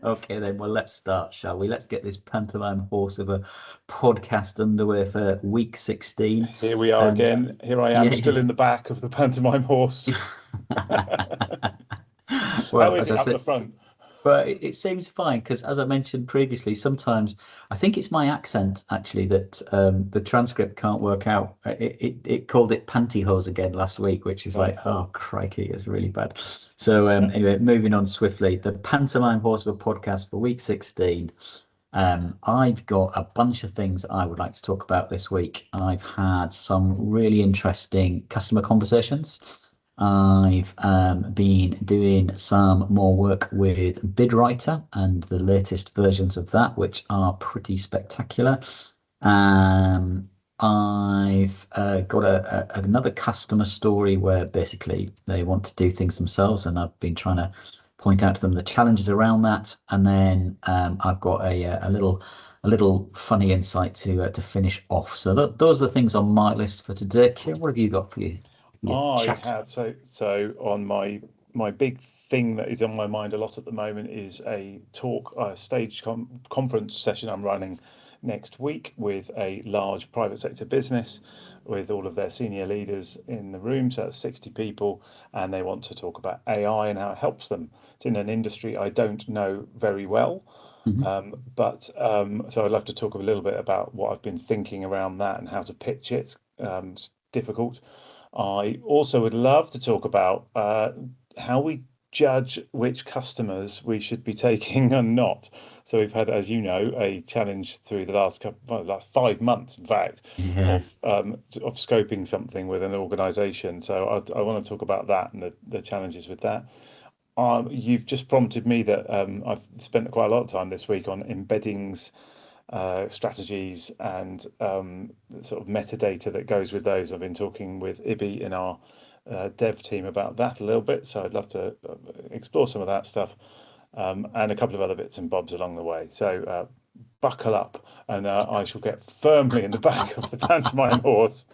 Okay, then. Well, let's start, shall we? Let's get this pantomime horse of a podcast underway for week 16. Here we are And again. Here I am, yeah, still in the back of the pantomime horse. How well, is as I it up the said, front? but it seems fine because, as I mentioned previously, sometimes I think it's my accent actually that the transcript can't work out. It called it pantyhose again last week, which is like, Nice. oh crikey, it's really bad. So anyway, moving on swiftly, the pantomime horse of a podcast for week 16. I've got a bunch of things I would like to talk about this week. I've had some really interesting customer conversations. I've been doing some more work with BidWriter and the latest versions of that, which are pretty spectacular. Um, I've got another customer story where basically they want to do things themselves, and I've been trying to point out to them the challenges around that. And then I've got a little funny insight to finish off. So those are the things on my list for today. Kieran, what have you got for your I chat? have so on my big thing that is on my mind a lot at the moment is a talk, a stage conference session I'm running next week with a large private sector business with all of their senior leaders in the room. So that's 60 people, and they want to talk about AI and how it helps them. It's in an industry I don't know very well. Mhm. But so I'd love to talk a little bit about what I've been thinking around that and how to pitch it. It's difficult. I also would love to talk about how we judge which customers we should be taking and not. So we've had, as you know, a challenge through the last well, the last 5 months, in fact, Yeah. of scoping something with an organisation. So I want to talk about that and the challenges with that. You've just prompted me that I've spent quite a lot of time this week on embeddings, strategies, and the sort of metadata that goes with those. I've been talking with Ibby in our dev team about that a little bit, so I'd love to explore some of that stuff, and a couple of other bits and bobs along the way. So buckle up, and I shall get firmly in the back of the pantomime horse.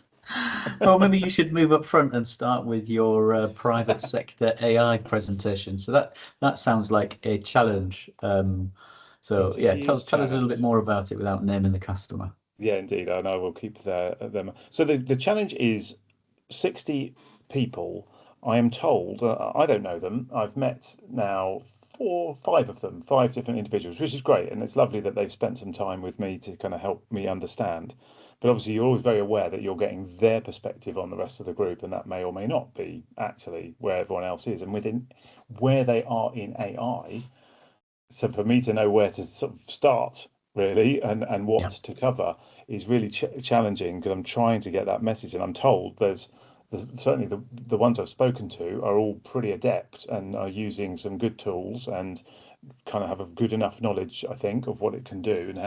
Well, maybe you should move up front and start with your private sector AI presentation. So that sounds like a challenge. So It's a yeah, tell huge tell us a little bit challenge. more about it without naming the customer. Yeah, indeed, and I will keep them. So the challenge is 60 people. I am told, I don't know them. I've met now five of them, five different individuals, which is great. And it's lovely that they've spent some time with me to kind of help me understand. But obviously, you're always very aware that you're getting their perspective on the rest of the group, and that may or may not be actually where everyone else is. And within where they are in AI, so for me to know where to sort of start really and what Yeah. to cover is really challenging because I'm trying to get that message, and I'm told there's certainly the ones I've spoken to are all pretty adept and are using some good tools and kind of have a good enough knowledge, I think, of what it can do and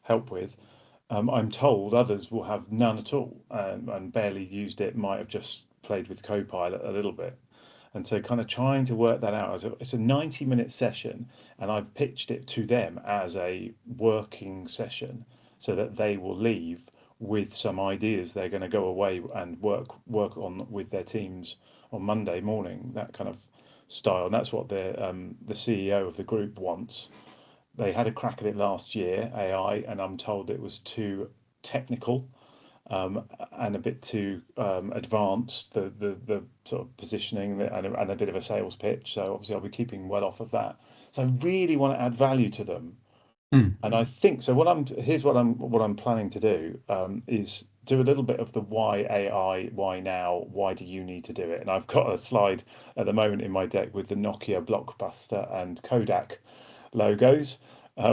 help with. I'm told others will have none at all and barely used it, might have just played with Copilot a little bit. And so, kind of trying to work that out. It's a 90-minute session, and I've pitched it to them as a working session so that they will leave with some ideas they're going to go away and work on with their teams on Monday morning, that kind of style. And that's what the CEO of the group wants. They had a crack at it last year, AI, and I'm told it was too technical, and a bit too advanced, the sort of positioning and a bit of a sales pitch. So obviously I'll be keeping well off of that. So I really want to add value to them, Hmm. and I think so. What I'm planning to do is do a little bit of the why AI, why now, why do you need to do it? And I've got a slide at the moment in my deck with the Nokia, Blockbuster, and Kodak logos,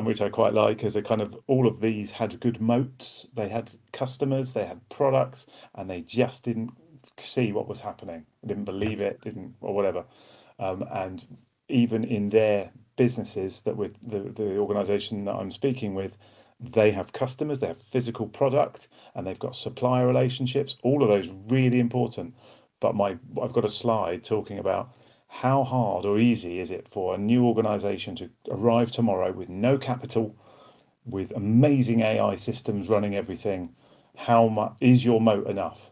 which I quite like, as a kind of all of these had good moats. They had customers, they had products, and they just didn't see what was happening, didn't Yeah. believe it, didn't or whatever. And even in their businesses, that with the organisation that I'm speaking with, they have customers, they have physical product, and they've got supplier relationships. All of those really important. But I've got a slide talking about how hard or easy is it for a new organization to arrive tomorrow with no capital, with amazing AI systems running everything? How much is your moat enough?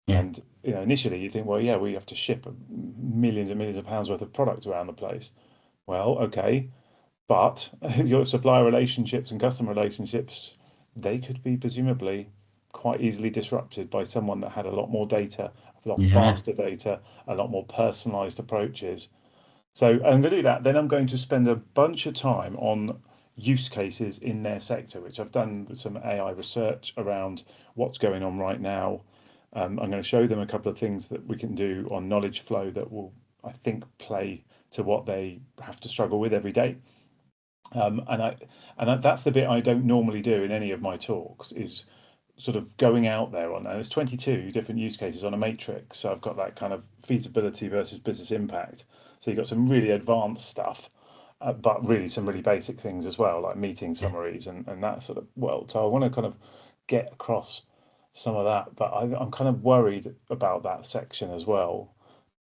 Yeah. And initially you think, well, yeah, we have to ship millions and millions of pounds worth of product around the place. Well, okay, But your supplier relationships and customer relationships, they could be presumably quite easily disrupted by someone that had a lot more data, a lot Yeah. faster data, a lot more personalized approaches. So I'm going to do that. Then I'm going to spend a bunch of time on use cases in their sector, which I've done with some AI research around what's going on right now. I'm going to show them a couple of things that we can do on KnowledgeFlow that will, I think, play to what they have to struggle with every day. That's the bit I don't normally do in any of my talks is sort of going out there on, and there's 22 different use cases on a matrix. So I've got that kind of feasibility versus business impact. So you've got some really advanced stuff, but really some really basic things as well, like meeting Yeah. summaries and that sort of world. So I want to kind of get across some of that, but I'm kind of worried about that section as well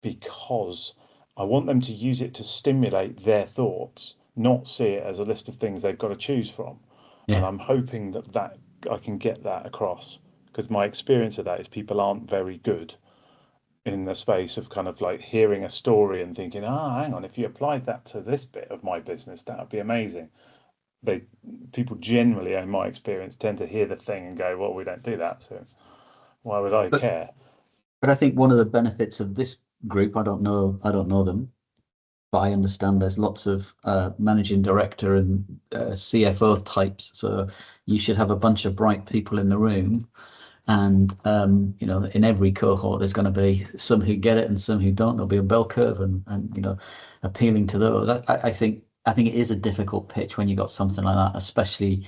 because I want them to use it to stimulate their thoughts, not see it as a list of things they've got to choose from. And Yeah. I'm hoping that I can get that across because my experience of that is people aren't very good in the space of kind of like hearing a story and thinking, ah, hang on, if you applied that to this bit of my business, that would be amazing. They People generally, in my experience, tend to hear the thing and go, well, we don't do that, so why would I But care? I think one of the benefits of this group, I don't know them, but I understand there's lots of managing director and CFO types. So you should have a bunch of bright people in the room. And in every cohort, there's going to be some who get it and some who don't. There'll be a bell curve, and appealing to those. I think it is a difficult pitch when you got something like that, especially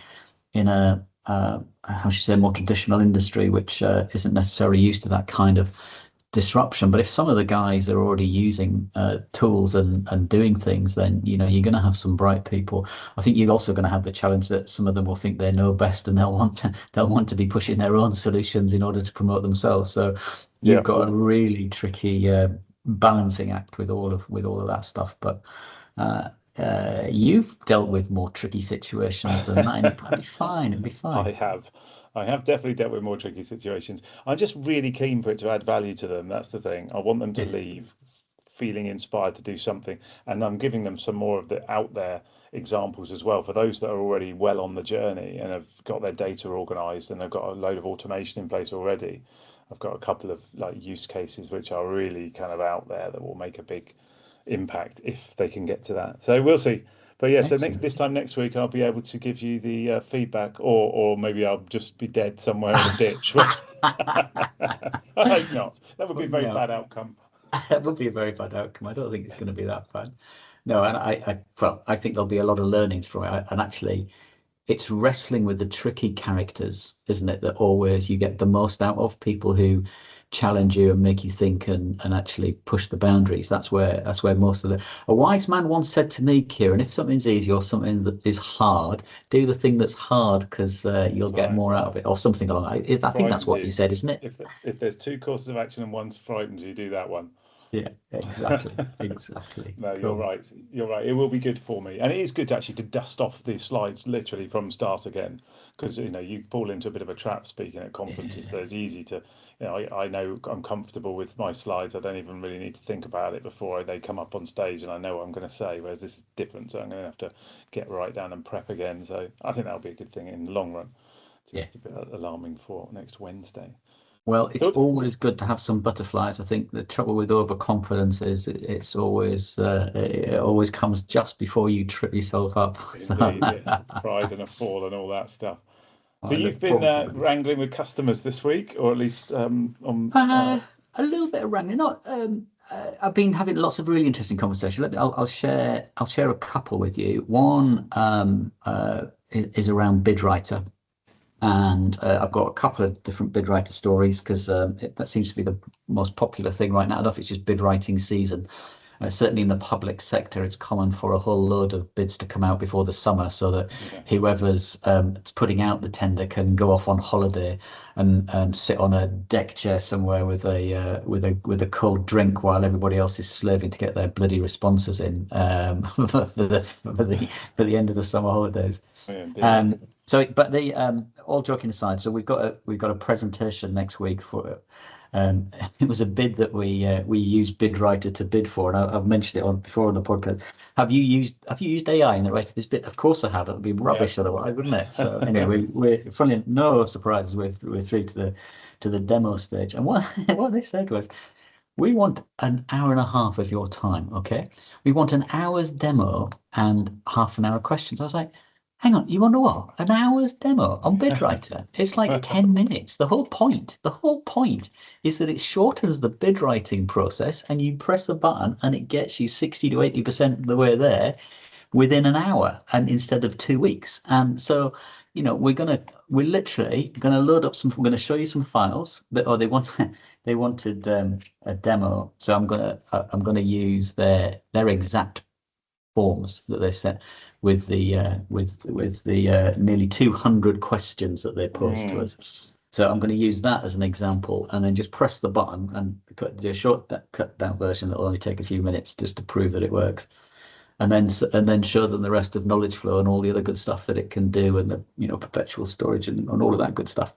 in a how should you say, more traditional industry, which isn't necessarily used to that kind of disruption. But if some of the guys are already using tools and doing things, then you're going to have some bright people. I think you're also going to have the challenge that some of them will think they know best, and they'll want to be pushing their own solutions in order to promote themselves. So you've Yeah. got a really tricky balancing act with all of that stuff. But you've dealt with more tricky situations than that, and it'll be fine. It'll be I fine. have. I have definitely dealt with more tricky situations. I'm just really keen for it to add value to them. That's the thing. I want them to Yeah. leave feeling inspired to do something. And I'm giving them some more of the out there examples as well for those that are already well on the journey and have got their data organized and they've got a load of automation in place already. I've got a couple of like use cases which are really kind of out there that will make a big impact if they can get to that. So we'll see. But yeah, so this Excellent. time next week I'll be able to give you the feedback, or maybe I'll just be dead somewhere in a ditch. I hope not. That would be a very No, bad outcome. that would be a very bad outcome. I don't think it's going to be that bad. No, and well, I think there'll be a lot of learnings from it. And actually, it's wrestling with the tricky characters, isn't it? That always you get the most out of people who challenge you and make you think and actually push the boundaries. That's where most of the a wise man once said to me, Kieran, if something's easy or something that is hard, do the thing that's hard because you'll That's get right. more out of it, or something along. I think that's Frightens what you you. said, isn't it? If there's two courses of action and one's frightens you, do that one. Yeah, exactly, exactly. No, you're Cool. right. You're right. It will be good for me, and it is good actually to dust off the slides literally from start again, because you fall into a bit of a trap speaking at conferences. Yeah, There's easy to, I know I'm comfortable with my slides. I don't even really need to think about it before they come up on stage, and I know what I'm going to say. Whereas this is different, so I'm going to have to get right down and prep again. So I think that'll be a good thing in the long run. yeah. Just a bit alarming for next Wednesday. Well, it's Good. always good to have some butterflies. I think the trouble with overconfidence is it's always it always comes just before you trip yourself up. So Indeed, yes. Pride and a fall and all that stuff. So I you've look been forward to it. wrangling with customers this week, or at least on. A little bit of wrangling. Not. I've been having lots of really interesting conversations. I'll share a couple with you. One is around bid writer. And I've got a couple of different bid writer stories because that seems to be the most popular thing right now. I don't know if it's just bid writing season. Certainly in the public sector, it's common for a whole load of bids to come out before the summer so that Yeah, whoever's putting out the tender can go off on holiday and sit on a deck chair somewhere with a cold drink while everybody else is slaving to get their bloody responses in for the end of the summer holidays. yeah, indeed. So, but all joking aside, so we've got a presentation next week for It was a bid that we used BidWriter to bid for, and I've mentioned it before on the podcast. Have you used AI in the writing of this bid? Of course I have. It'd be rubbish otherwise, wouldn't it? So anyway, we're funny, no surprises. We're through to the demo stage, and what what they said was, we want an hour and a half of your time, okay? We want an hour's demo and half an hour questions. I was like, hang on, you want to what? An hour's demo on BidWriter? It's like 10 minutes. The whole point is that it shortens the bid writing process, and you press a button and it gets you 60 to 80% of the way there within an hour, and instead of 2 weeks. And so, we're literally gonna load up some. We're gonna show you some files that, they wanted a demo. So I'm gonna use their exact forms that they sent with the nearly 200 questions that they posed to us. So I'm going to use that as an example, and then just press the button and do a short cut down version that will only take a few minutes just to prove that it works, and then show them the rest of KnowledgeFlow and all the other good stuff that it can do, and the perpetual storage and all of that good stuff.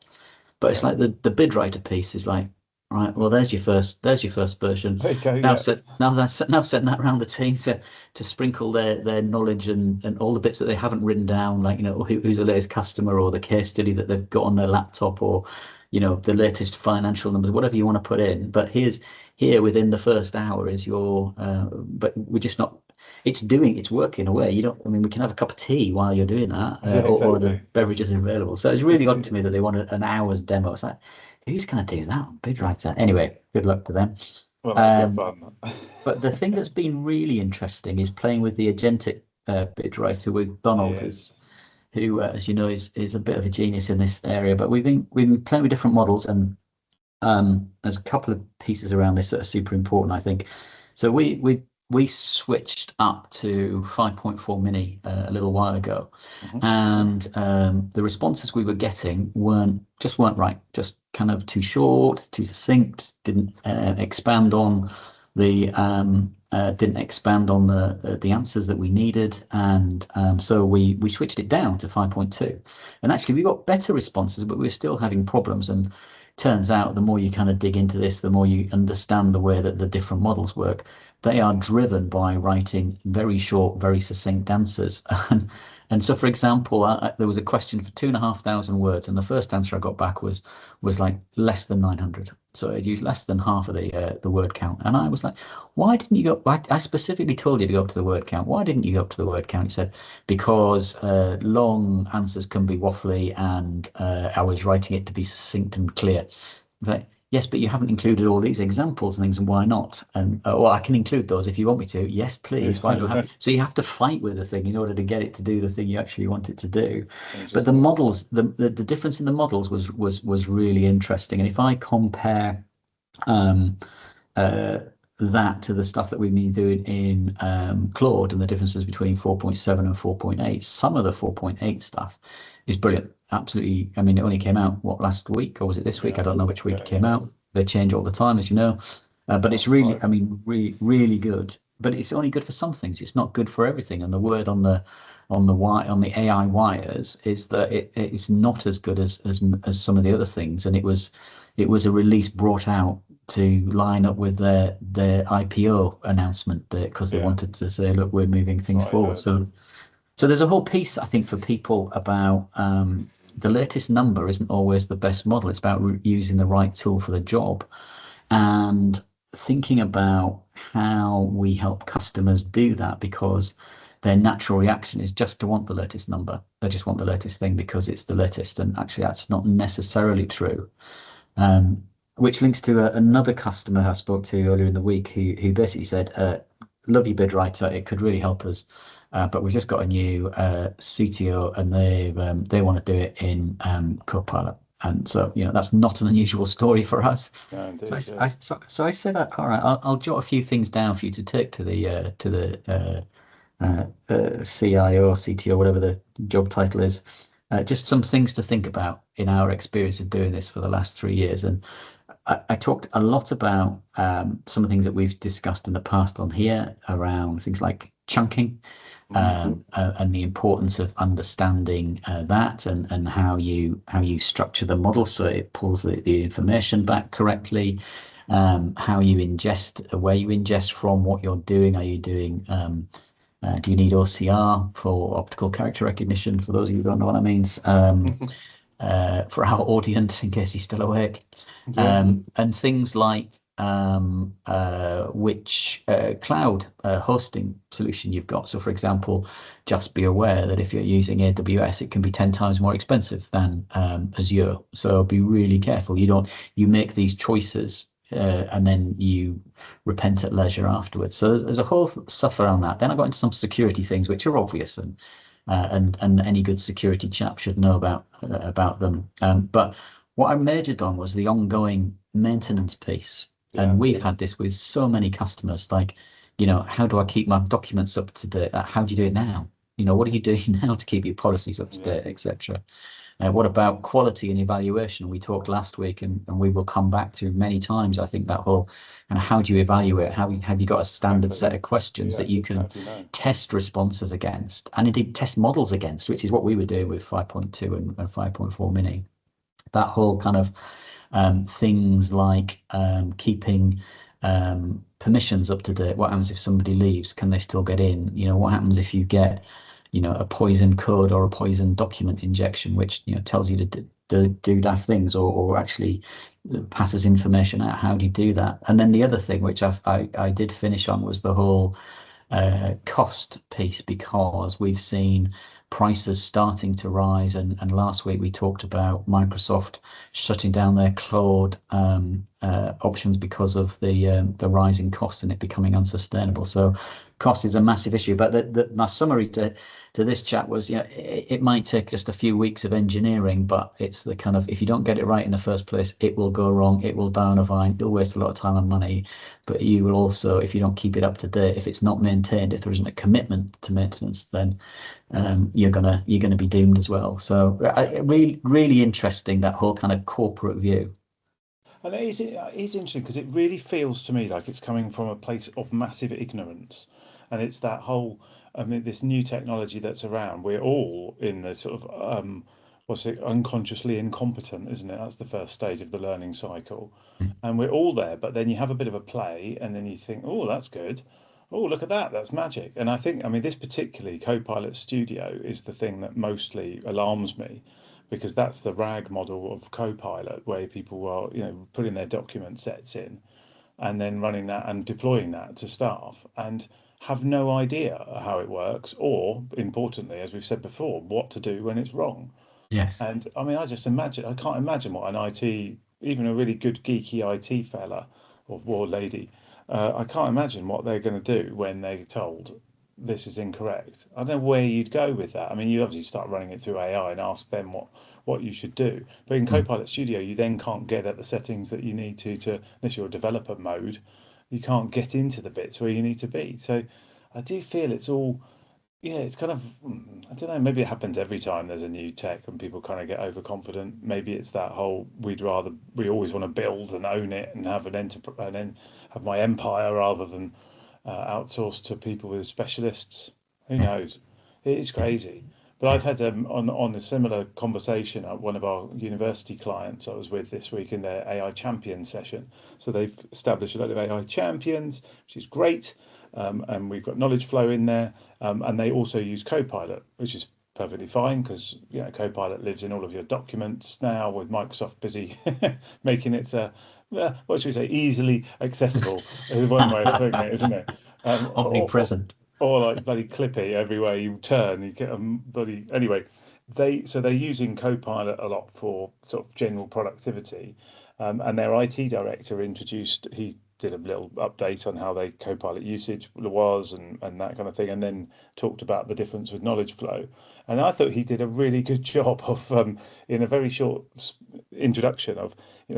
But it's like the BidWriter piece is like, right, well, there's your first version. There you go, Now send that around the team to sprinkle their knowledge and all the bits that they haven't written down, like who's the latest customer, or the case study that they've got on their laptop, or the latest financial numbers, whatever you want to put in. But here within the first hour is your but we're just not. It's working away. We can have a cup of tea while you're doing that, or the beverages are available. So it's really odd to me that they wanted an hour's demo. It's like, who's going to do that on BidWriter? Anyway, good luck to them. Well, that's fun. But the thing that's been really interesting is playing with the agentic BidWriter with Donald, who, as you know, is a bit of a genius in this area. But we've been playing with different models, and there's a couple of pieces around this that are super important, I think. So we switched up to 5.4 mini a little while ago, and the responses we were getting weren't right, just kind of too short, too succinct, didn't expand on the answers that we needed, and so we switched it down to 5.2, and actually we got better responses, but we were still having problems. And turns out the more you kind of dig into this, the more you understand the way that the different models work. They are driven by writing very short, very succinct answers. And so, for example, there was a question for 2,500 words, and the first answer I got back was like less than 900. So it used less than half of the word count. And I was like, why didn't you go? I specifically told you to go up to the word count. Why didn't you go up to the word count? He said, because long answers can be waffly, and I was writing it to be succinct and clear. I was like, yes, but you haven't included all these examples and things, and why not? And well, I can include those if you want me to. Yes, please. Why do I have? So you have to fight with the thing in order to get it to do the thing you actually want it to do. But the models, the difference in the models was really interesting. And if I compare that to the stuff that we've been doing in Claude, and the differences between 4.7 and 4.8, some of the 4.8 stuff is brilliant. Absolutely. It only came out last week, or was it this week? I don't know which week it came out. They change all the time, as you know. But it's really, really good. But it's only good for some things. It's not good for everything. And the word on the AI wires is that it's not as good as some of the other things. And it was a release brought out to line up with their IPO announcement, because they wanted to say, look, we're moving things forward. So there's a whole piece, I think, for people about the latest number isn't always the best model. It's about using the right tool for the job, and thinking about how we help customers do that, because their natural reaction is just to want the latest number. They just want the latest thing because it's the latest, and actually that's not necessarily true. Which links to another customer I spoke to earlier in the week, who basically said, love your BidWriter, it could really help us. But we've just got a new CTO, and they want to do it in Copilot, and so that's not an unusual story for us. Yeah, indeed, so I said, all right, I'll jot a few things down for you to take to the CIO or CTO, whatever the job title is. Just some things to think about in our experience of doing this for the last 3 years, and I talked a lot about some of the things that we've discussed in the past on here around things like chunking. and the importance of understanding that and how you structure the model so it pulls the information back correctly, how you ingest, where you ingest from, what you're doing. Are you doing do you need OCR for optical character recognition? For those of you who don't know what that means, for our audience, in case he's still awake, Yeah. and things like which cloud hosting solution you've got. So, for example, just be aware that if you're using AWS, it can be 10 times more expensive than Azure. So be really careful. You make these choices and then you repent at leisure afterwards. So there's a whole stuff around that. Then I got into some security things which are obvious and any good security chap should know about them. But what I majored on was the ongoing maintenance piece. And we've had this with so many customers, like, how do I keep my documents up to date? How do you do it now? What are you doing now to keep your policies up to date, etc.? What about quality and evaluation? We talked last week, and we will come back to many times. I think that whole, and how do you evaluate? Have you got a standard set of questions that you can test responses against, and indeed test models against, which is what we were doing with 5.2 and 5.4 mini. That whole kind of things like keeping permissions up to date. What happens if somebody leaves? Can they still get in? What happens if you get a poison code or a poison document injection, which tells you to do daft things or actually passes information out? How do you do that? And then the other thing which I did finish on was the whole cost piece, because we've seen prices starting to rise, and last week we talked about Microsoft shutting down their Claude options because of the rising cost and it becoming unsustainable. So cost is a massive issue. But my summary to this chat was, it might take just a few weeks of engineering, but it's the kind of, if you don't get it right in the first place, it will go wrong, it will die on a vine, you'll waste a lot of time and money. But you will also, if you don't keep it up to date, if it's not maintained, if there isn't a commitment to maintenance, then you're gonna be doomed as well. So really, really interesting, that whole kind of corporate view. And it is interesting because it really feels to me like it's coming from a place of massive ignorance. And it's that whole, this new technology that's around. We're all in the sort of, what's it, unconsciously incompetent, isn't it? That's the first stage of the learning cycle. And we're all there, but then you have a bit of a play and then you think, oh, that's good. Oh, look at that, that's magic. And I think, this particularly Copilot Studio is the thing that mostly alarms me, because that's the RAG model of Copilot, where people are, putting their document sets in and then running that and deploying that to staff and have no idea how it works, or importantly, as we've said before, what to do when it's wrong. Yes. And I can't imagine what an IT, even a really good geeky IT fella or lady, I can't imagine what they're going to do when they're told this is incorrect. I don't know where you'd go with that. You obviously start running it through AI and ask them what you should do. But in Copilot Studio, you then can't get at the settings that you need to, unless you're a developer mode, you can't get into the bits where you need to be. So I do feel it's all, it's kind of, I don't know, maybe it happens every time there's a new tech and people kind of get overconfident. Maybe it's that whole, we always want to build and own it and have and then have my empire rather than outsourced to people with specialists. Who knows? It is crazy. But I've had on a similar conversation at one of our university clients I was with this week in their AI champion session. So they've established a lot of AI champions, which is great. And we've got KnowledgeFlow in there. And they also use Copilot, which is perfectly fine because Copilot lives in all of your documents now, with Microsoft busy making it what should we say, easily accessible is one way of putting it, isn't it? Omnipresent. Or like bloody Clippy, everywhere you turn, you get a bloody. Anyway, they're using Copilot a lot for sort of general productivity, and their IT director he did a little update on how they Copilot usage was and that kind of thing, and then talked about the difference with KnowledgeFlow. And I thought he did a really good job of, in a very short introduction of,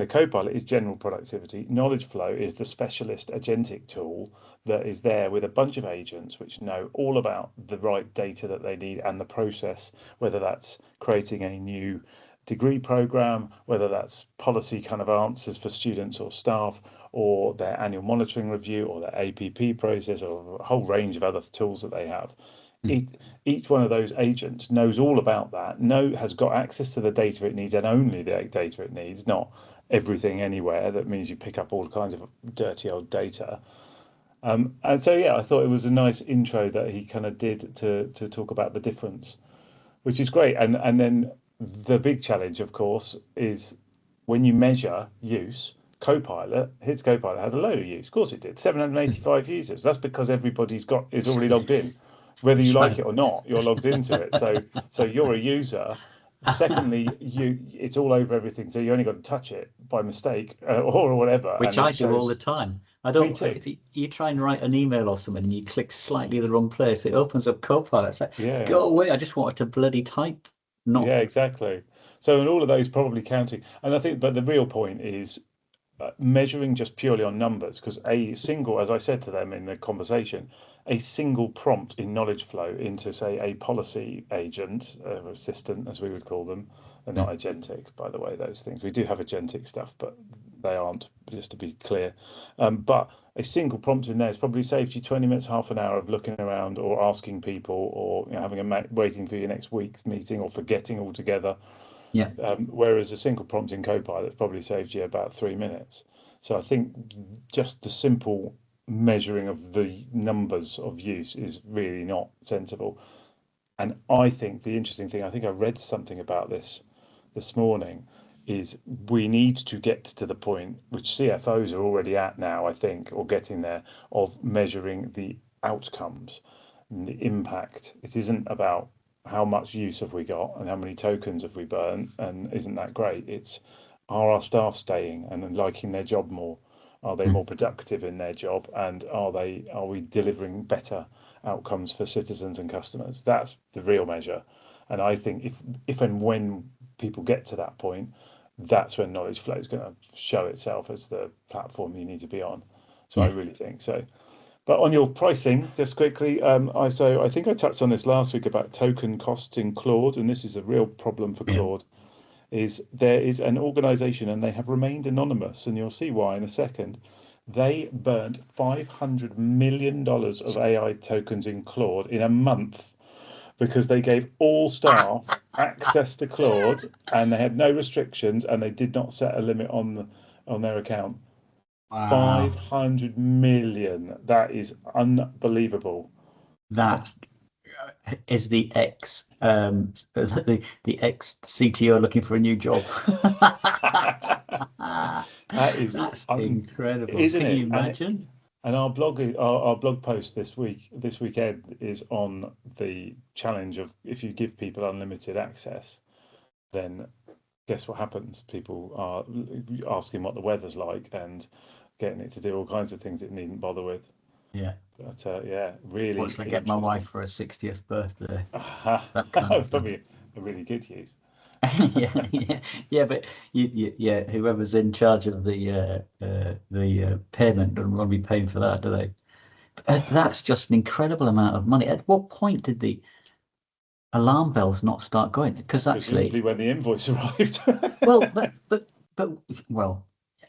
Copilot is general productivity. KnowledgeFlow is the specialist agentic tool that is there with a bunch of agents which know all about the right data that they need and the process, whether that's creating a new degree program, whether that's policy kind of answers for students or staff, or their annual monitoring review, or their APP process, or a whole range of other tools that they have. each one of those agents knows all about that, has got access to the data it needs and only the data it needs, not everything anywhere. That means you pick up all kinds of dirty old data. And so, yeah, I thought it was a nice intro that he kind of did to talk about the difference, which is great. And then the big challenge, of course, is when you measure use. His Copilot had a load of use. Of course it did. 785 users. That's because everybody's is already logged in. Whether you like it or not, you're logged into it. So you're a user. Secondly, it's all over everything, so you only got to touch it by mistake or whatever. Which I do all the time. I don't. Me too. If you try and write an email or something and you click slightly the wrong place, it opens up Copilot. It's like, Yeah. go away! I just wanted to bloody type. Not. Yeah, exactly. So, and all of those probably counting. And I think, but the real point is measuring just purely on numbers, because as I said to them in the conversation, a single prompt in KnowledgeFlow into, say, a policy agent or assistant, as we would call them. They're not agentic, by the way, those things. We do have agentic stuff, but they aren't, just to be clear. But a single prompt in there has probably saved you 20 minutes, half an hour of looking around or asking people, or having waiting for your next week's meeting, or forgetting altogether. Yeah. Whereas a single prompt in Copilot probably saved you about 3 minutes. So I think just the simple measuring of the numbers of use is really not sensible. And I think the interesting thing, I think I read something about this morning, is we need to get to the point, which CFOs are already at now, I think, or getting there, of measuring the outcomes and the impact. It isn't about how much use have we got and how many tokens have we burned, and isn't that great? It's, are our staff staying and liking their job more? Are they more productive in their job? And are we delivering better outcomes for citizens and customers? That's the real measure. And I think if and when people get to that point, that's when KnowledgeFlow is going to show itself as the platform you need to be on. So I really think so. But on your pricing, just quickly, I think I touched on this last week about token costs in Claude, and this is a real problem for Claude. Is there is an organization, and they have remained anonymous, and you'll see why in a second. They burnt $500 million of AI tokens in Claude in a month because they gave all staff access to Claude, and they had no restrictions, and they did not set a limit on their account. Wow. 500 million. That is unbelievable. That is the ex the ex CTO looking for a new job. That's incredible. Isn't Can it? you imagine? And our blog post this weekend is on the challenge of, if you give people unlimited access, then guess what happens? People are asking what the weather's like and getting it to do all kinds of things it needn't bother with. Yeah. But really. What should I get my wife for her 60th birthday? That was probably a really good use. yeah, but whoever's in charge of the payment doesn't want to be paying for that, do they? That's just an incredible amount of money. At what point did the alarm bells not start going? Because actually, presumably when the invoice arrived. well,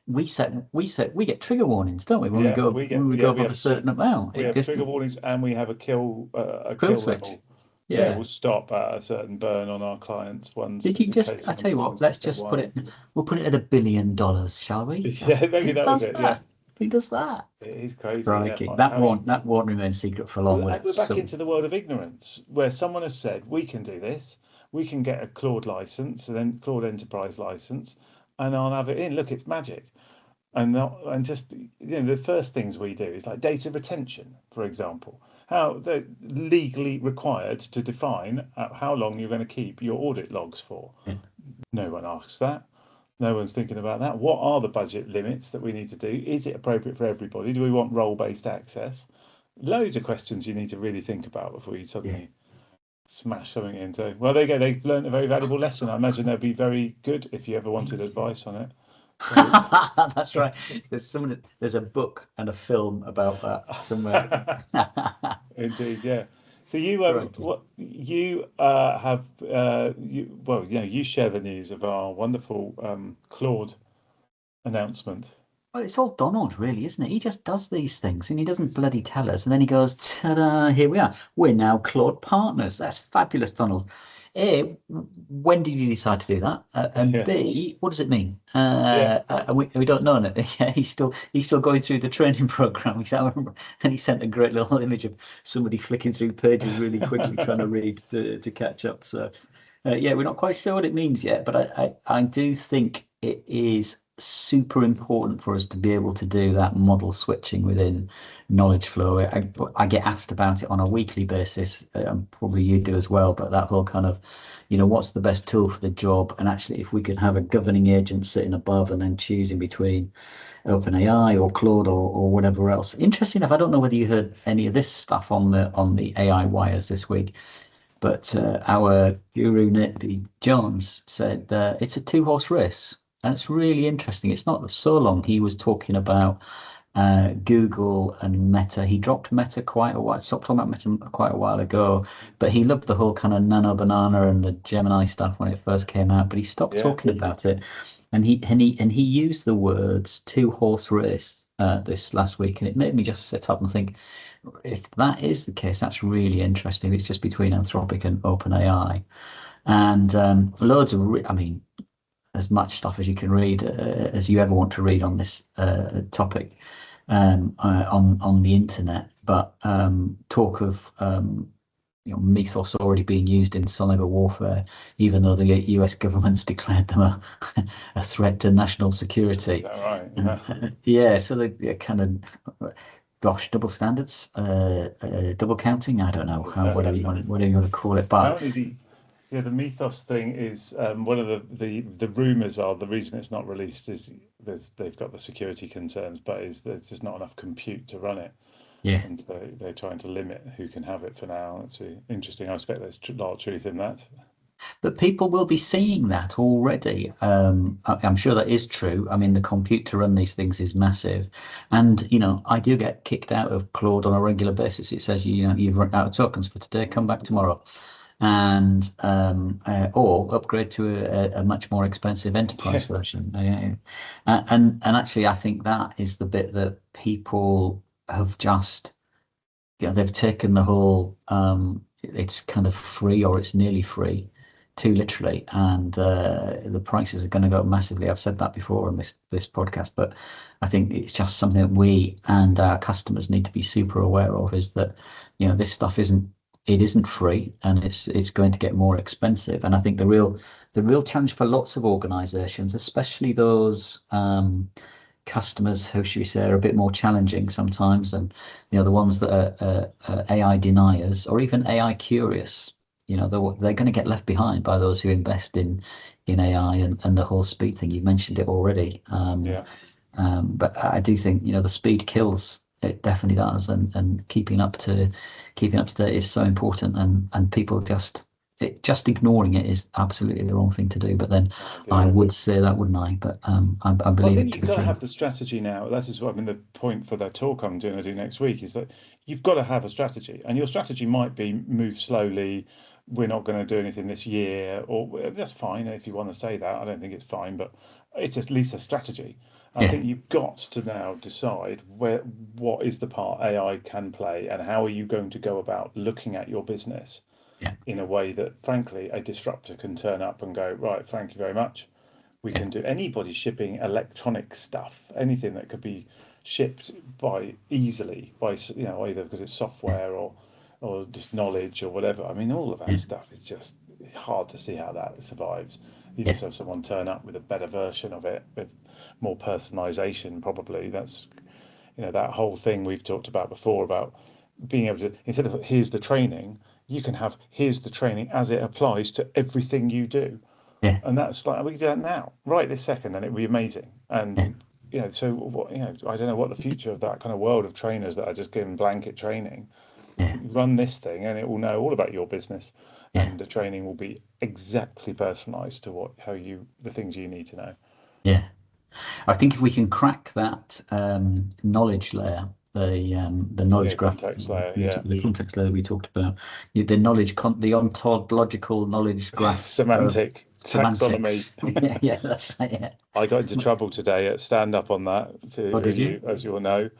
we get trigger warnings, don't we? When we go above a certain amount. We have trigger warnings, and we have a kill switch. Level. Yeah, we'll stop at a certain burn on our clients' ones. Did you just? I tell you what, let's just put it. We'll put it at $1 billion, shall we? Maybe that was it. Yeah. Who does that? It is crazy. Crikey. That won't remain secret for long. We're back into the world of ignorance, where someone has said, we can do this, we can get a Claude license, and then Claude Enterprise license, and I'll have it in. Look, it's magic. And just, the first things we do is like data retention, for example. How they're legally required to define how long you're going to keep your audit logs for. Yeah. No one asks that. No one's thinking about that. What are the budget limits that we need to do? Is it appropriate for everybody? Do we want role-based access? Loads of questions you need to really think about before you suddenly smash something into. Well, there you go. They've learned a very valuable lesson. I imagine they'll be very good if you ever wanted advice on it. That's right. There's a book and a film about that somewhere. Indeed, yeah. So you share the news of our wonderful Claude announcement. Well, it's all Donald, really, isn't it? He just does these things and he doesn't bloody tell us. And then he goes, ta-da, here we are. We're now Claude partners. That's fabulous, Donald. A, when did you decide to do that? And Yeah, B, what does it mean? yeah. We don't know. Yeah, he's still going through the training program. I remember, and he sent a great little image of somebody flicking through pages really quickly, trying to read to catch up. So yeah, we're not quite sure what it means yet, but I do think it is super important for us to be able to do that model switching within KnowledgeFlow. I get asked about it on a weekly basis, probably you do as well, but that whole kind of, what's the best tool for the job? And actually, if we could have a governing agent sitting above and then choosing between OpenAI or Claude or whatever else. Interesting enough, I don't know whether you heard any of this stuff on the AI wires this week. But our guru Nick Jones said it's a two-horse race, and it's really interesting. It's not so long. He was talking about Google and Meta. He dropped Meta quite a while, stopped talking about Meta quite a while ago, but he loved the whole kind of nano banana and the Gemini stuff when it first came out. But he stopped Yeah. talking about it, and he used the words two-horse race this last week, and it made me just sit up and think, if that is the case, that's really interesting. It's just between Anthropic and OpenAI, and loads of, I mean, as much stuff as you can read, as you ever want to read on this topic on the internet. But talk of mythos already being used in cyber warfare, even though the US government's declared them a threat to national Is security. that right? Yeah. Yeah, so they're kind of, gosh, double standards, double counting. I don't know how Yeah. whatever you want to call it, but Apparently the mythos thing is one of the rumors are the reason it's not released is they've got the security concerns, but is there's just not enough compute to run it, yeah. and so they're trying to limit who can have it for now. It's interesting. I expect there's a lot of truth in that. But people will be seeing that already. I'm sure that is true. I mean, the compute to run these things is massive, and I do get kicked out of Claude on a regular basis. It says you've run out of tokens for today. Come back tomorrow, and or upgrade to a much more expensive enterprise Yeah, version. And actually, I think that is the bit that people have just, they've taken the whole it's kind of free or it's nearly free too literally, and the prices are going to go up massively. I've said that before on this podcast, but I think it's just something that we and our customers need to be super aware of, is that this stuff isn't free, and it's going to get more expensive. And I think the real challenge for lots of organizations, especially those customers who, should we say, are a bit more challenging sometimes, and the ones that are AI deniers or even AI curious, they're going to get left behind by those who invest in AI and the whole speed thing. You mentioned it already. yeah. But I do think the speed kills. It definitely does, and keeping up to date is so important, and people just ignoring it is absolutely the wrong thing to do. But then No, I indeed. would say that, wouldn't I? But I Well, I believe think it to you've be got to true. have the strategy now. That is what I mean. The point for that talk I'm doing, I do next week, is that you've got to have a strategy, and your strategy might be move slowly. We're not going to do anything this year, or that's fine if you want to say that. I don't think it's fine, but it's at least a strategy. And I Yeah, think you've got to now decide what is the part AI can play, and how are you going to go about looking at your business yeah, in a way that, frankly, a disruptor can turn up and go, right, thank you very much. We yeah, can do anybody shipping electronic stuff, anything that could be shipped by easily by either because it's yeah, software or just knowledge or whatever. I mean, all of that yeah, stuff is just hard to see how that survives. You yeah, just have someone turn up with a better version of it with more personalization, probably. That's that whole thing we've talked about before about being able to, instead of here's the training, you can have here's the training as it applies to everything you do. yeah, And that's like we can do that now, right this second, and it'd be amazing. yeah, And so what I don't know what the future of that kind of world of trainers that are just given blanket training. yeah, Run this thing, and it will know all about your business, yeah, and the training will be exactly personalised to the things you need to know. yeah. I think if we can crack that knowledge layer, the knowledge graph, context layer, yeah. the context layer we talked about, the the ontological knowledge graph of Semantic taxonomy. semantics. Yeah, that's right. Yeah. I got into trouble today at stand up on that. Oh, did you? As you all know,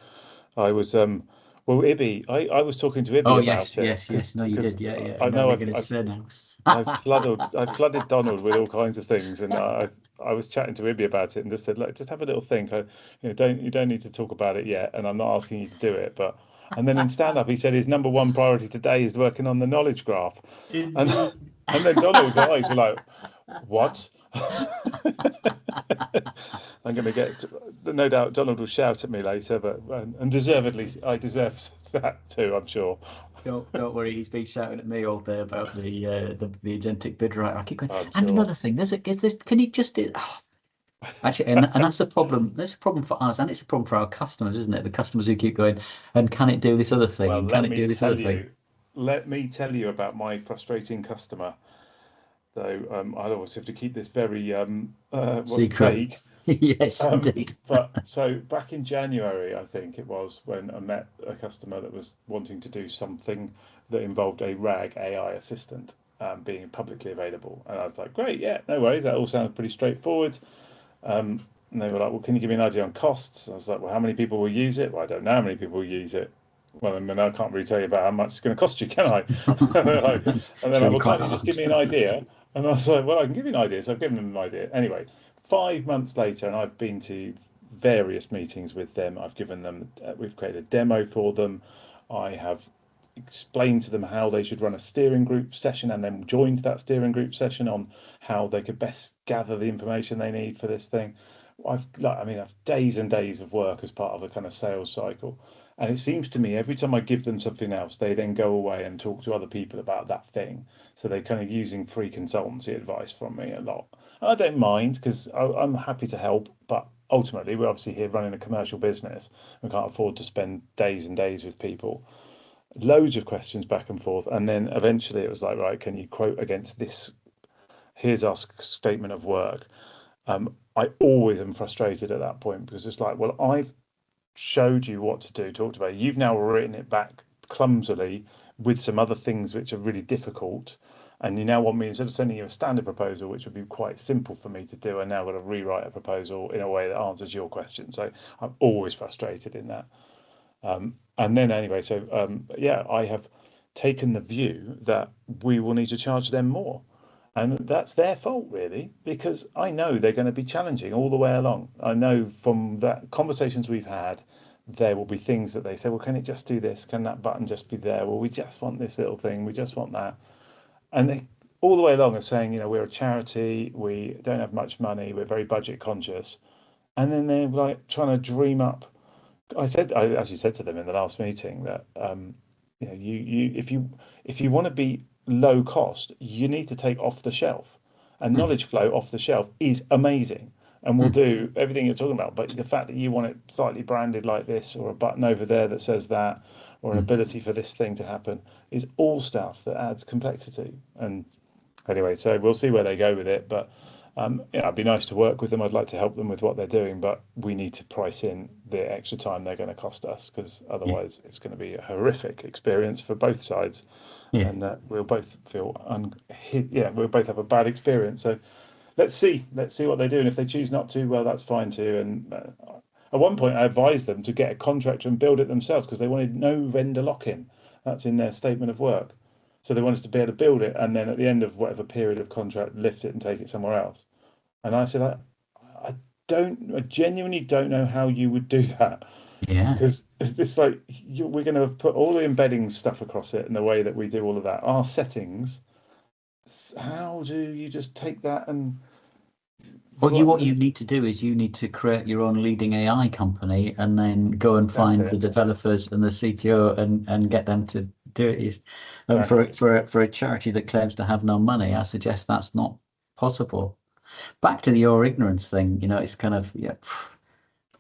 I was well, Ibby. I was talking to Ibby Oh, about it yes. No, you did. Yeah, yeah. I I know know what you're going to say now. I flooded Donald with all kinds of things, and I was chatting to Ibby about it and just said, look, just have a little think. You don't need to talk about it yet, and I'm not asking you to do it, but. And then in stand up, he said his number one priority today is working on the knowledge graph, and then Donald's eyes were like, what? I'm going to get, no doubt Donald will shout at me later, but and deservedly, I deserve that too, I'm sure. Don't worry, he's been shouting at me all day about the agentic bid writer. I keep going. I'm And sure. another thing, can he just do? Oh. Actually, and that's a problem. That's a problem for us, and it's a problem for our customers, isn't it? The customers who keep going, and can it do this other thing? Well, And can it do this other thing? let me tell you about my frustrating customer. Though I'll obviously have to keep this very Secret. vague. Yes, indeed. But so back in January, I think it was, when I met a customer that was wanting to do something that involved a RAG AI assistant being publicly available, and I was like, great, yeah, no worries, that all sounds pretty straightforward. And they were like, well, can you give me an idea on costs? I was like, well, how many people will use it? Well, I don't know how many people will use it. Well, I mean, I can't really tell you about how much it's going to cost you, can I? And then I well, can't you just give me an idea? And I was like, well, I can give you an idea. So I've given them an idea. Anyway, 5 months later, and I've been to various meetings with them. I've given them, we've created a demo for them. I have explained to them how they should run a steering group session, and then joined that steering group session on how they could best gather the information they need for this thing. I've days and days of work as part of a kind of sales cycle. And it seems to me every time I give them something else, they then go away and talk to other people about that thing. So they're kind of using free consultancy advice from me a lot. I don't mind, because I'm happy to help, but ultimately we're obviously here running a commercial business. We can't afford to spend days and days with people. Loads of questions back and forth. And then eventually it was like, right, can you quote against this? Here's our statement of work. I always am frustrated at that point, because it's like, well, I've showed you what to do, talked about it. You've now written it back clumsily with some other things which are really difficult, and you now want me, instead of sending you a standard proposal, which would be quite simple for me to do, I now got to rewrite a proposal in a way that answers your question. So I'm always frustrated in that. And then anyway, so yeah, I have taken the view that we will need to charge them more. And that's their fault, really, because I know they're going to be challenging all the way along. I know from that conversations we've had, there will be things that they say, well, can it just do this? Can that button just be there? Well, we just want this little thing. We just want that. And they all the way along are saying, you know, we're a charity. We don't have much money. We're very budget conscious. And then they're like trying to dream up. I actually said to them in the last meeting that, you know, if you want to be low cost, you need to take off the shelf, and KnowledgeFlow off the shelf is amazing, and we'll do everything you're talking about. But the fact that you want it slightly branded like this, or a button over there that says that, or an ability for this thing to happen, is all stuff that adds complexity. And anyway, so we'll see where they go with it. But yeah, it'd be nice to work with them. I'd like to help them with what they're doing, but we need to price in the extra time they're going to cost us, because otherwise it's going to be a horrific experience for both sides. Yeah. And we'll both feel we'll both have a bad experience. So let's see what they do, and if they choose not to, well, that's fine too. And at one point I advised them to get a contractor and build it themselves, because they wanted no vendor lock-in. That's in their statement of work. So they wanted to be able to build it, and then at the end of whatever period of contract, lift it and take it somewhere else. And I said, I genuinely don't know how you would do that. Yeah, because it's like we're going to have put all the embedding stuff across it, and the way that we do all of that, our settings. How do you just take that and? Well, what you need to do is you need to create your own leading AI company, and then go and find the developers and the CTO and get them to do it. For a charity that claims to have no money, I suggest that's not possible. Back to your ignorance thing, you know, it's kind of, yeah,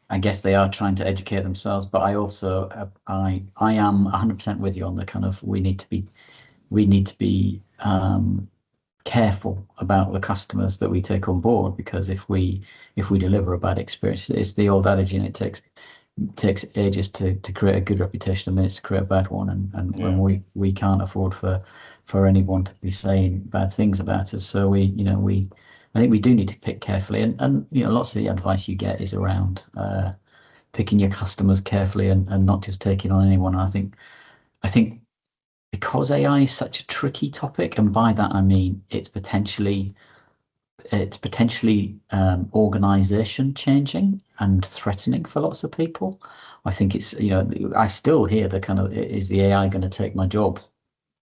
I guess they are trying to educate themselves, but I also I am 100% with you on the kind of we need to be careful about the customers that we take on board, because if we deliver a bad experience, it's the old adage, and it takes takes ages to create a good reputation, and minutes to create a bad one, and when Yeah. we can't afford for anyone to be saying bad things about us. So I think we do need to pick carefully, and lots of the advice you get is around picking your customers carefully and not just taking on anyone. And I think because AI is such a tricky topic, and by that I mean it's potentially organization changing and threatening for lots of people. I think I still hear the kind of, is the AI going to take my job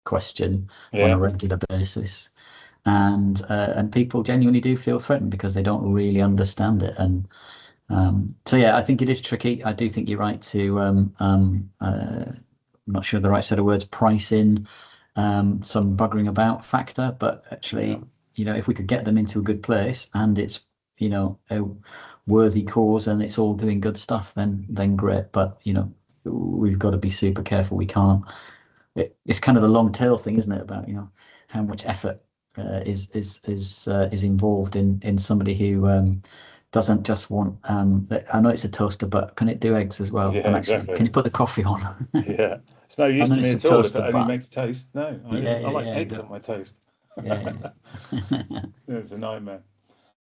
question on a Yeah. regular basis, and people genuinely do feel threatened because they don't really understand it. And so yeah, I think it is tricky. I do think you're right to I'm not sure the right set of words, price in some buggering about factor, but Yeah. actually, if we could get them into a good place and it's, a worthy cause and it's all doing good stuff, then great. But we've got to be super careful. We can't. It's kind of the long tail thing, isn't it? About how much effort is involved in somebody who doesn't just want. I know it's a toaster, but can it do eggs as well? Yeah, And actually, can exactly. you put the coffee on? Yeah. It's no I use know to me it's a at all if toaster, it only but makes toast. No, yeah, I yeah, like yeah, eggs on my toast. yeah, yeah. Yeah, it's a nightmare.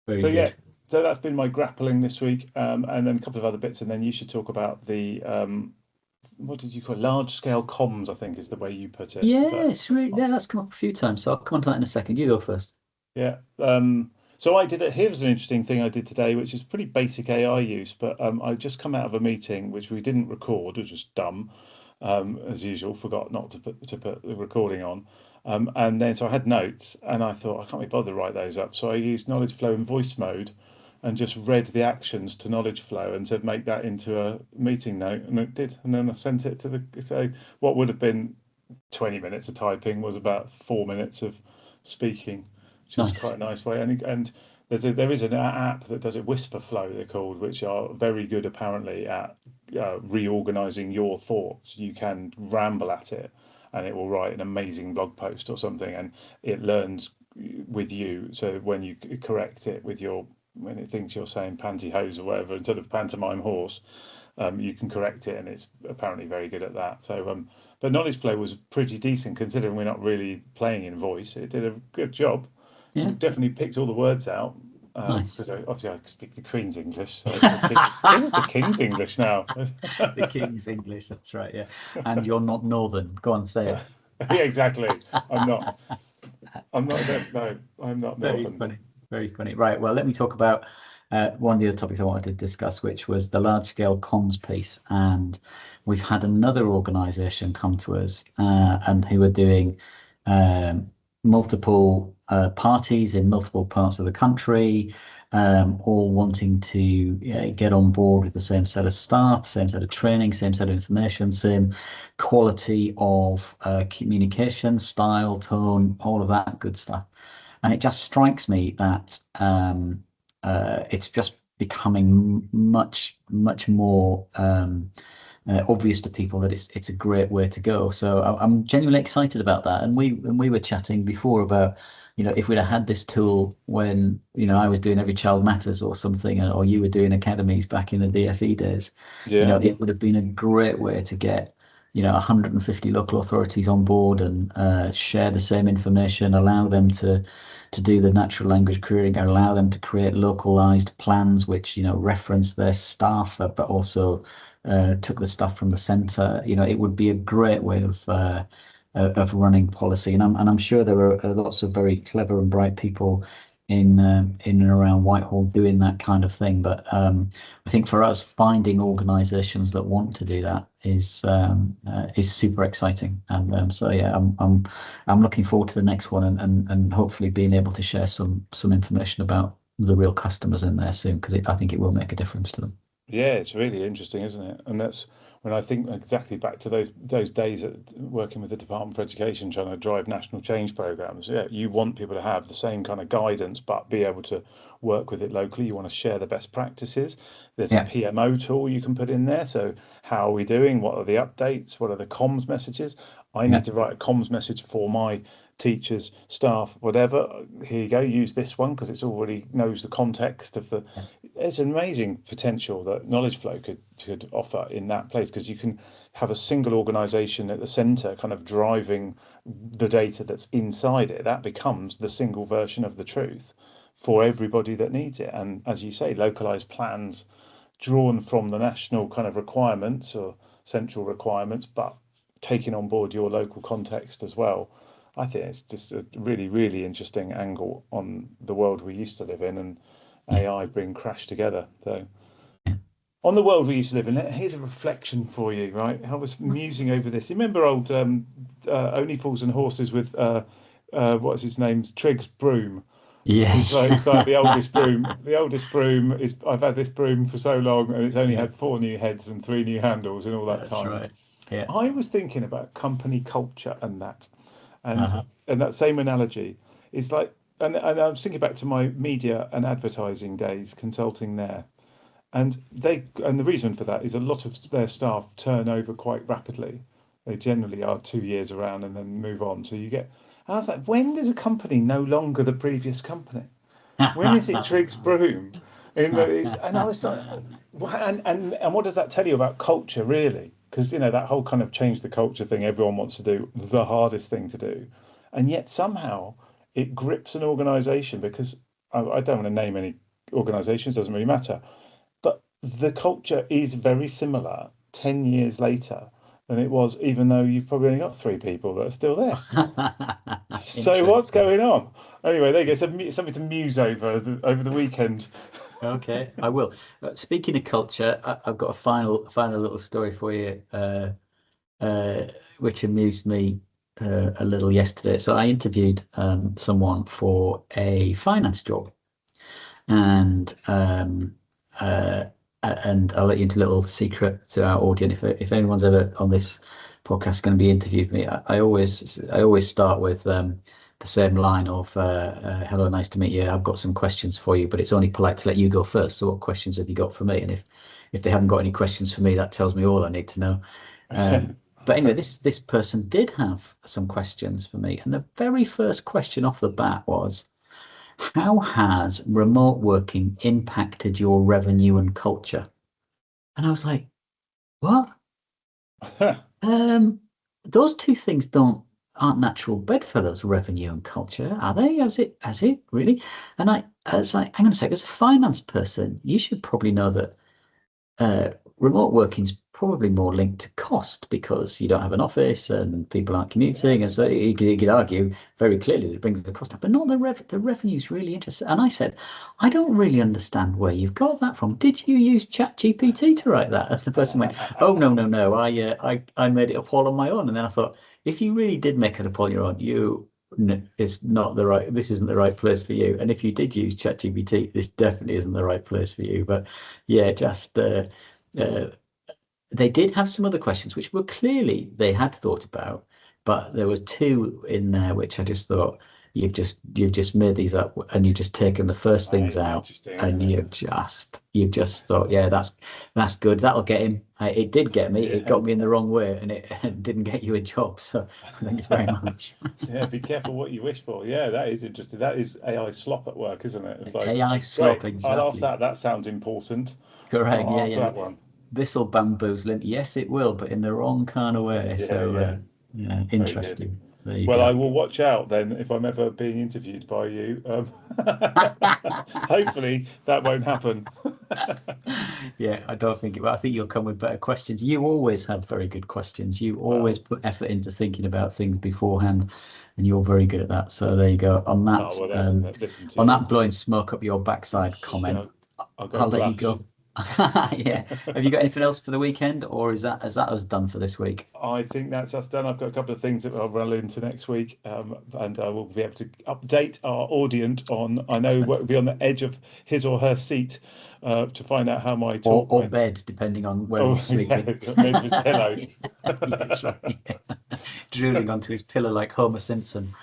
Very So yeah, good. so that's been my grappling this week, and then a couple of other bits, and then you should talk about the what did you call it? Large scale comms, I think is the way you put it. Yeah, But it's really, yeah, that's come up a few times. So I'll come on to that in a second. You go first. yeah, so I did it. Here's an interesting thing I did today, which is pretty basic AI use, but I just come out of a meeting which we didn't record, which was dumb, as usual. Forgot not to put the recording on, and then so I had notes, and I thought I can't be bothered to write those up, so I used KnowledgeFlow in voice mode, and just read the actions to KnowledgeFlow and said make that into a meeting note, and it did, and then I sent it to the so what would have been 20 minutes of typing was about 4 minutes of speaking, which is Nice. quite a nice way. And there is an app that does it, Whisperflow they're called, which are very good apparently at reorganizing your thoughts. You can ramble at it, and it will write an amazing blog post or something, and it learns with you. So when you correct it with your when it thinks you're saying pantyhose or whatever instead of pantomime horse, you can correct it, and it's apparently very good at that. So, but Knowledge Flow was pretty decent considering we're not really playing in voice. It did a good job. Yeah, Definitely picked all the words out nice. because obviously I speak the Queen's English. So this is the King's English now. The King's English, that's right, yeah. And you're not Northern. Go on, say it. Yeah, exactly. I'm not. I'm not. No, I'm not Very Northern. funny. Very funny. Right. Well, let me talk about one of the other topics I wanted to discuss, which was the large scale comms piece. And we've had another organization come to us and who are doing multiple parties in multiple parts of the country, all wanting to get on board with the same set of staff, same set of training, same set of information, same quality of communication, style, tone, all of that good stuff. And it just strikes me that it's just becoming much, much more obvious to people that it's a great way to go. So I'm genuinely excited about that. And we were chatting before about, if we'd have had this tool when, I was doing Every Child Matters or something, or you were doing academies back in the DFE days, Yeah, it would have been a great way to get 150 local authorities on board and share the same information, allow them to do the natural language querying, allow them to create localized plans which reference their staff, but also took the stuff from the center. It would be a great way of running policy, and I'm sure there are lots of very clever and bright people in and around Whitehall doing that kind of thing. But I think for us, finding organisations that want to do that is super exciting. And so yeah, I'm looking forward to the next one, and hopefully being able to share some information about the real customers in there soon, because I think it will make a difference to them. yeah, it's really interesting, isn't it? And that's when I think exactly back to those days at working with the Department for Education, trying to drive national change programs. Yeah, you want people to have the same kind of guidance, but be able to work with it locally. You want to share the best practices. There's a Yeah, PMO tool you can put in there. So how are we doing? What are the updates? What are the comms messages? I yeah, need to write a comms message for my teachers, staff, whatever. Here you go, use this one because it's already knows the context of the. Yeah. It's an amazing potential that KnowledgeFlow could offer in that place, because you can have a single organization at the center kind of driving the data that's inside it. That becomes the single version of the truth for everybody that needs it. And as you say, localized plans drawn from the national kind of requirements or central requirements, but taking on board your local context as well. I think it's just a really, really interesting angle on the world we used to live in, and Yeah. AI bring crash together. So Yeah. on the world we used to live in, here's a reflection for you, right? I was musing over this. You remember old Only Fools and Horses with what's his name? Triggs Broom. Yeah. It's like the oldest broom. The oldest broom is, I've had this broom for so long, and it's only had 4 new heads and 3 new handles in all that That's time. right. Yeah. I was thinking about company culture and that, and Uh-huh. and that same analogy is like, and I was thinking back to my media and advertising days consulting there, and the reason for that is a lot of their staff turn over quite rapidly. They generally are 2 years around and then move on. So you get, and I was like, when is a company no longer the previous company? When is it Triggs Broom? And I was like, and what does that tell you about culture, really? Because that whole kind of change the culture thing, everyone wants to do the hardest thing to do, and yet somehow it grips an organization, because I don't want to name any organizations, doesn't really matter, but the culture is very similar 10 years later than it was, even though you've probably only got 3 people that are still there. So what's going on? Anyway, there you go. Something to muse over the weekend. Okay, I will. Speaking of culture, I've got a final little story for you, which amused me a little yesterday. So I interviewed someone for a finance job, and I'll let you into a little secret to our audience. If anyone's ever on this podcast going to be interviewed me, I always start with the same line of hello, nice to meet you. I've got some questions for you, but it's only polite to let you go first. So what questions have you got for me? And if they haven't got any questions for me, that tells me all I need to know. But anyway, this person did have some questions for me, and the very first question off the bat was, how has remote working impacted your revenue and culture? And I was like, what? Those two things aren't natural bedfellows, revenue and culture, are they? Has it really? And I was like, hang on a sec, as a finance person, you should probably know that remote working is probably more linked to cost, because you don't have an office and people aren't commuting, and so you could argue very clearly that it brings the cost up, but not the revenue is really interesting. And I said, I don't really understand where you've got that from. Did you use ChatGPT to write that? And the person went, oh no, I made it up all on my own. And then I thought, if you really did make it up on your own, this isn't the right place for you. And if you did use ChatGPT, this definitely isn't the right place for you. But yeah, just they did have some other questions which were clearly they had thought about, but there was 2 in there which I just thought, you've just made these up, and you've just taken the first things out, and you've just thought, yeah, that's good, that'll get him. It did get me. It got me in the wrong way, and it didn't get you a job. So thanks very much. Yeah, be careful what you wish for. Yeah, that is interesting. That is AI slop at work, isn't it? It's like, AI slop, great, exactly. I'll ask that. That sounds important. Correct. I'll ask Yeah. that one. This'll bamboozle him. Yes, it will, but in the wrong kind of way. So yeah, interesting. There you Well, go. I will watch out then if I'm ever being interviewed by you. Hopefully that won't happen. Yeah, I don't think it will. I think you'll come with better questions. You always have very good questions. You always put effort into thinking about things beforehand, and you're very good at that. So there you go. On that, on that blowing smoke up your backside comment, I'll let you go. Yeah. Have you got anything else for the weekend, or is that us done for this week? I think that's us done. I've got a couple of things that I'll roll into next week, and I will be able to update our audience on. I know we'll be on the edge of his or her seat to find out how my talk or went. bed, depending on where he's sleeping. Yeah, his pillow. Yeah, that's right. Yeah. Drooling onto his pillow like Homer Simpson.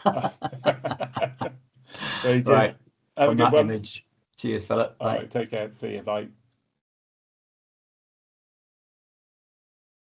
Very good. Right. Have a On good that one. image. Cheers, fella. All Bye. right, take care. See you. Bye.